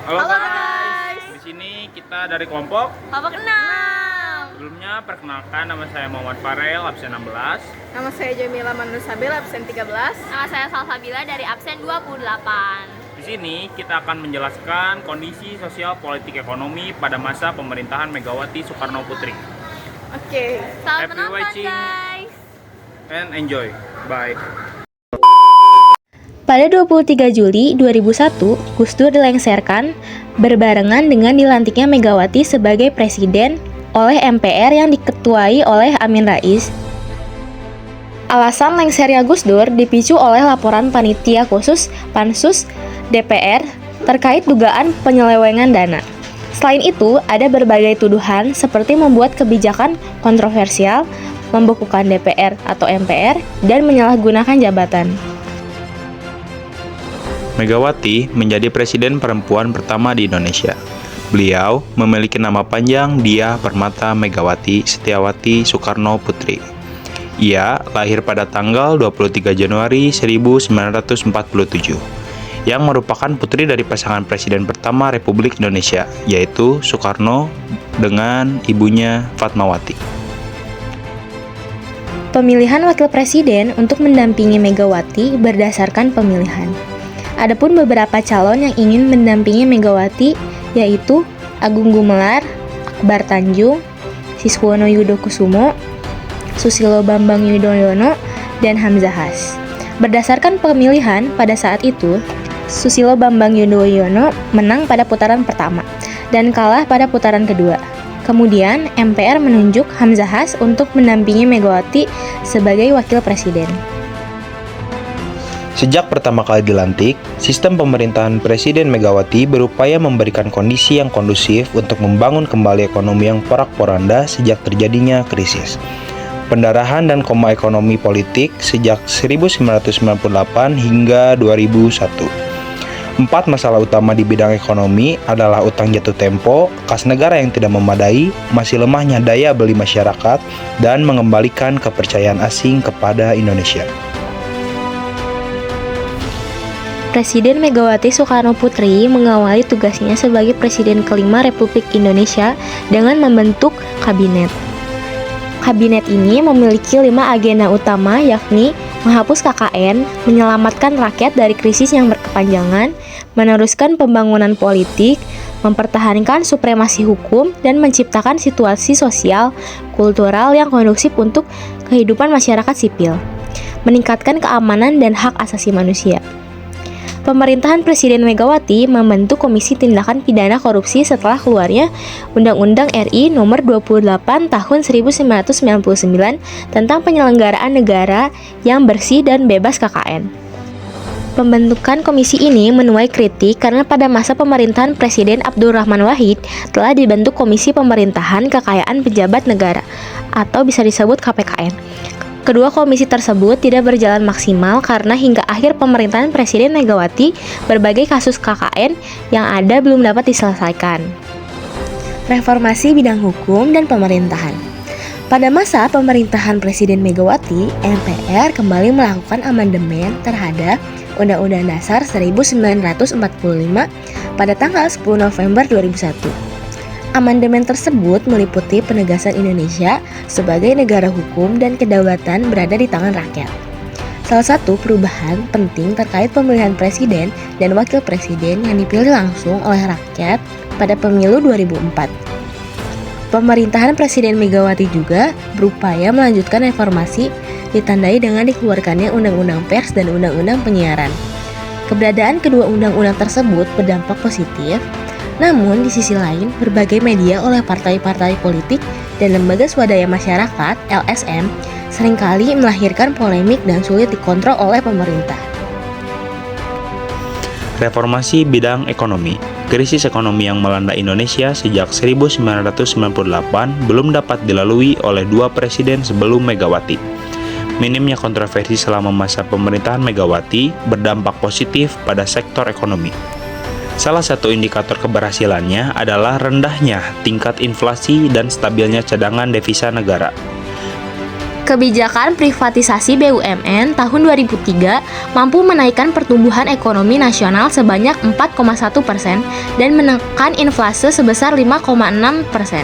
Halo Halo guys, guys. di sini kita dari kelompok. Kelompok 6. Sebelumnya perkenalkan, nama saya Muhammad Farel, absen 16. Nama saya Jamila Manursabil, absen 13. Nama saya Salsabila dari absen 28. Di sini kita akan menjelaskan kondisi sosial politik ekonomi pada masa pemerintahan Megawati Soekarno Putri. Oke. Selamat Happy menonton watching. guys. And enjoy. Bye. Pada 23 Juli 2001, Gus Dur dilengsarkan berbarengan dengan dilantiknya Megawati sebagai presiden oleh MPR yang diketuai oleh Amin Rais. Alasan lengsernya Gus Dur dipicu oleh laporan panitia khusus Pansus DPR terkait dugaan penyelewengan dana. Selain itu, ada berbagai tuduhan seperti membuat kebijakan kontroversial, membekukan DPR atau MPR, dan menyalahgunakan jabatan. Megawati menjadi presiden perempuan pertama di Indonesia. Beliau memiliki nama panjang Diah Permata Megawati Setiawati Soekarno Putri. Ia lahir pada tanggal 23 Januari 1947, yang merupakan putri dari pasangan presiden pertama Republik Indonesia, yaitu Soekarno dengan ibunya Fatmawati. Pemilihan wakil presiden untuk mendampingi Megawati berdasarkan pemilihan. Adapun beberapa calon yang ingin mendampingi Megawati yaitu Agung Gumelar, Akbar Tanjung, Siswono Yudhokusumo, Susilo Bambang Yudhoyono, dan Hamzah Has. Berdasarkan pemilihan pada saat itu, Susilo Bambang Yudhoyono menang pada putaran pertama dan kalah pada putaran kedua. Kemudian MPR menunjuk Hamzah Has untuk mendampingi Megawati sebagai wakil presiden. Sejak pertama kali dilantik, sistem pemerintahan Presiden Megawati berupaya memberikan kondisi yang kondusif untuk membangun kembali ekonomi yang porak-poranda sejak terjadinya krisis. Pendarahan dan koma ekonomi politik sejak 1998 hingga 2001. 4 masalah utama di bidang ekonomi adalah utang jatuh tempo, kas negara yang tidak memadai, masih lemahnya daya beli masyarakat, dan mengembalikan kepercayaan asing kepada Indonesia. Presiden Megawati Soekarno Putri mengawali tugasnya sebagai Presiden kelima Republik Indonesia dengan membentuk kabinet. Kabinet ini memiliki 5 agenda utama, yakni menghapus KKN, menyelamatkan rakyat dari krisis yang berkepanjangan, meneruskan pembangunan politik, mempertahankan supremasi hukum, dan menciptakan situasi sosial, kultural yang kondusif untuk kehidupan masyarakat sipil, meningkatkan keamanan dan hak asasi manusia. Pemerintahan Presiden Megawati membentuk Komisi Tindakan Pidana Korupsi setelah keluarnya Undang-Undang RI Nomor 28 Tahun 1999 tentang penyelenggaraan negara yang bersih dan bebas KKN. Pembentukan komisi ini menuai kritik karena pada masa pemerintahan Presiden Abdurrahman Wahid telah dibentuk Komisi Pemerintahan Kekayaan Pejabat Negara atau bisa disebut KPKN. Kedua komisi tersebut tidak berjalan maksimal karena hingga akhir pemerintahan Presiden Megawati, berbagai kasus KKN yang ada belum dapat diselesaikan. Reformasi bidang hukum dan pemerintahan. Pada masa pemerintahan Presiden Megawati, MPR kembali melakukan amandemen terhadap Undang-Undang Dasar 1945 pada tanggal 10 November 2001. Amandemen tersebut meliputi penegasan Indonesia sebagai negara hukum dan kedaulatan berada di tangan rakyat. Salah satu perubahan penting terkait pemilihan presiden dan wakil presiden yang dipilih langsung oleh rakyat pada pemilu 2004. Pemerintahan Presiden Megawati juga berupaya melanjutkan reformasi ditandai dengan dikeluarkannya Undang-Undang Pers dan Undang-Undang Penyiaran. Keberadaan kedua undang-undang tersebut berdampak positif. Namun, di sisi lain, berbagai media oleh partai-partai politik dan lembaga swadaya masyarakat (LSM) seringkali melahirkan polemik dan sulit dikontrol oleh pemerintah. Reformasi bidang ekonomi. Krisis ekonomi yang melanda Indonesia sejak 1998 belum dapat dilalui oleh 2 presiden sebelum Megawati. Minimnya kontroversi selama masa pemerintahan Megawati berdampak positif pada sektor ekonomi. Salah satu indikator keberhasilannya adalah rendahnya tingkat inflasi dan stabilnya cadangan devisa negara. Kebijakan privatisasi BUMN tahun 2003 mampu menaikkan pertumbuhan ekonomi nasional sebanyak 4,1% dan menekan inflasi sebesar 5,6%.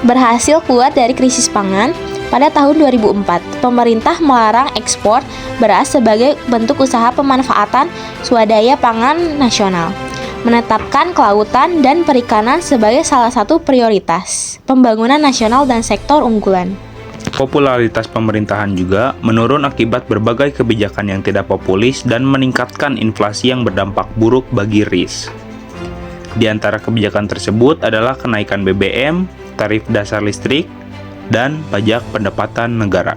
Berhasil keluar dari krisis pangan, pada tahun 2004, pemerintah melarang ekspor beras sebagai bentuk usaha pemanfaatan swadaya pangan nasional, menetapkan kelautan dan perikanan sebagai salah satu prioritas pembangunan nasional dan sektor unggulan. Popularitas pemerintahan juga menurun akibat berbagai kebijakan yang tidak populis dan meningkatkan inflasi yang berdampak buruk bagi RIS. Di antara kebijakan tersebut adalah kenaikan BBM, tarif dasar listrik, dan pajak pendapatan negara.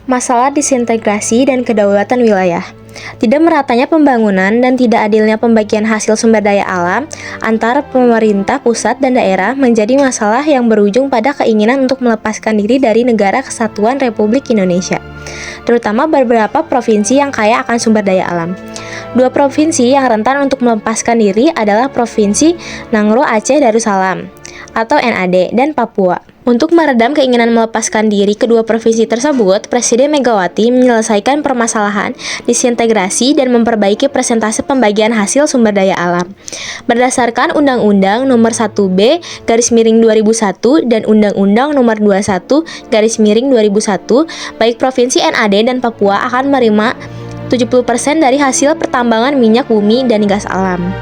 Masalah disintegrasi dan kedaulatan wilayah. Tidak meratanya pembangunan dan tidak adilnya pembagian hasil sumber daya alam antara pemerintah pusat dan daerah menjadi masalah yang berujung pada keinginan untuk melepaskan diri dari Negara Kesatuan Republik Indonesia, terutama beberapa provinsi yang kaya akan sumber daya alam. Dua provinsi yang rentan untuk melepaskan diri adalah Provinsi Nangro Aceh Darussalam atau NAD dan Papua. Untuk meredam keinginan melepaskan diri kedua provinsi tersebut, Presiden Megawati menyelesaikan permasalahan disintegrasi dan memperbaiki persentase pembagian hasil sumber daya alam. Berdasarkan Undang-Undang Nomor 1B/2001 dan Undang-Undang Nomor 21/2001, baik Provinsi NAD dan Papua akan menerima 70% dari hasil pertambangan minyak bumi dan gas alam.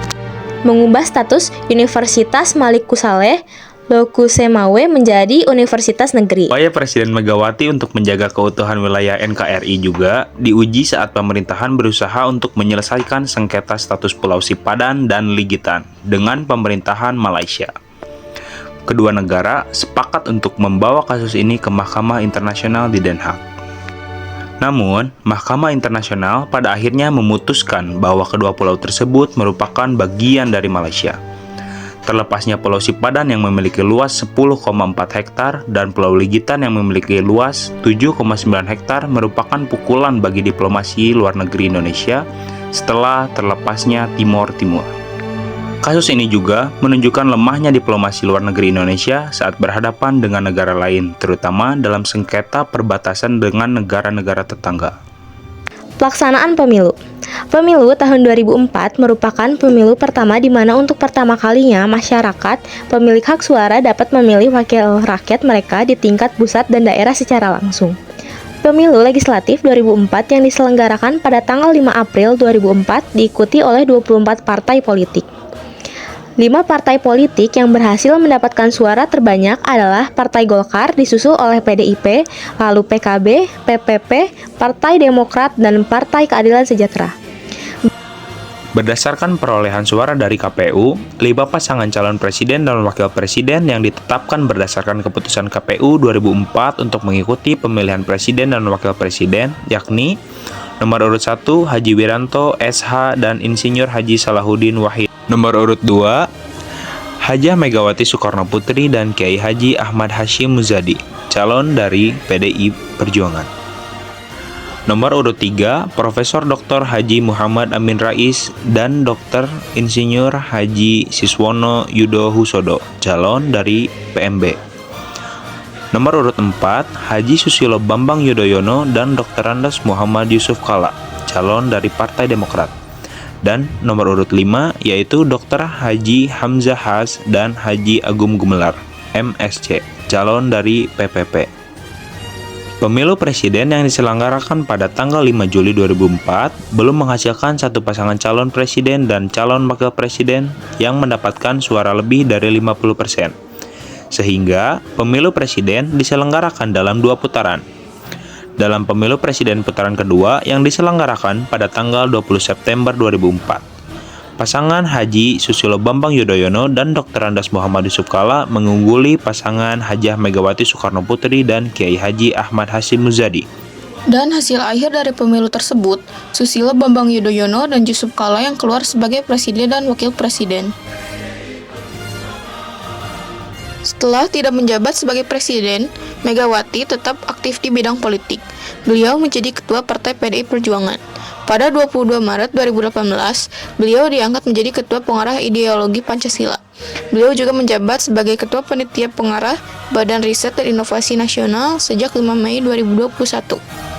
Mengubah status Universitas Malikusaleh Lokusemawe menjadi Universitas Negeri. Upaya Presiden Megawati untuk menjaga keutuhan wilayah NKRI juga diuji saat pemerintahan berusaha untuk menyelesaikan sengketa status Pulau Sipadan dan Ligitan dengan pemerintahan Malaysia. Kedua negara sepakat untuk membawa kasus ini ke Mahkamah Internasional di Den Haag. Namun, Mahkamah Internasional pada akhirnya memutuskan bahwa kedua pulau tersebut merupakan bagian dari Malaysia. Terlepasnya Pulau Sipadan yang memiliki luas 10,4 hektar dan Pulau Ligitan yang memiliki luas 7,9 hektar merupakan pukulan bagi diplomasi luar negeri Indonesia setelah terlepasnya Timor Timur. Kasus ini juga menunjukkan lemahnya diplomasi luar negeri Indonesia saat berhadapan dengan negara lain, terutama dalam sengketa perbatasan dengan negara-negara tetangga. Pelaksanaan pemilu. Pemilu tahun 2004 merupakan pemilu pertama di mana untuk pertama kalinya masyarakat pemilik hak suara dapat memilih wakil rakyat mereka di tingkat pusat dan daerah secara langsung. Pemilu legislatif 2004 yang diselenggarakan pada tanggal 5 April 2004 diikuti oleh 24 partai politik. 5 partai politik yang berhasil mendapatkan suara terbanyak adalah Partai Golkar disusul oleh PDIP, lalu PKB, PPP, Partai Demokrat, dan Partai Keadilan Sejahtera. Berdasarkan perolehan suara dari KPU, 5 pasangan calon presiden dan wakil presiden yang ditetapkan berdasarkan keputusan KPU 2004 untuk mengikuti pemilihan presiden dan wakil presiden, yakni nomor urut 1 Haji Wiranto, SH, dan Insinyur Haji Salahuddin Wahid. Nomor urut 2 Hajah Megawati Soekarno Putri dan Kiai Haji Ahmad Hashim Muzadi, calon dari PDI Perjuangan. Nomor urut 3, Profesor Dr. Haji Muhammad Amin Rais dan Dr. Insinyur Haji Siswono Yudohusodo, calon dari PMB. Nomor urut 4, Haji Susilo Bambang Yudhoyono dan Dr. Andes Muhammad Yusuf Kalla, calon dari Partai Demokrat. Dan nomor urut 5, yaitu Dr. Haji Hamzah Has dan Haji Agum Gumelar, MSC, calon dari PPP. Pemilu presiden yang diselenggarakan pada tanggal 5 Juli 2004 belum menghasilkan satu pasangan calon presiden dan calon wakil presiden yang mendapatkan suara lebih dari 50%. Sehingga pemilu presiden diselenggarakan dalam 2 putaran. Dalam pemilu presiden putaran kedua yang diselenggarakan pada tanggal 20 September 2004, pasangan Haji Susilo Bambang Yudhoyono dan Dr. Andes Muhammad Yusuf Kalla mengungguli pasangan Hajah Megawati Soekarno Putri dan Kiai Haji Ahmad Hashim Muzadi. Dan hasil akhir dari pemilu tersebut, Susilo Bambang Yudhoyono dan Yusuf Kalla yang keluar sebagai presiden dan wakil presiden. Setelah tidak menjabat sebagai presiden, Megawati tetap aktif di bidang politik. Beliau menjadi ketua Partai PDI Perjuangan. Pada 22 Maret 2018, beliau diangkat menjadi Ketua Pengarah Ideologi Pancasila. Beliau juga menjabat sebagai Ketua Panitia Pengarah Badan Riset dan Inovasi Nasional sejak 5 Mei 2021.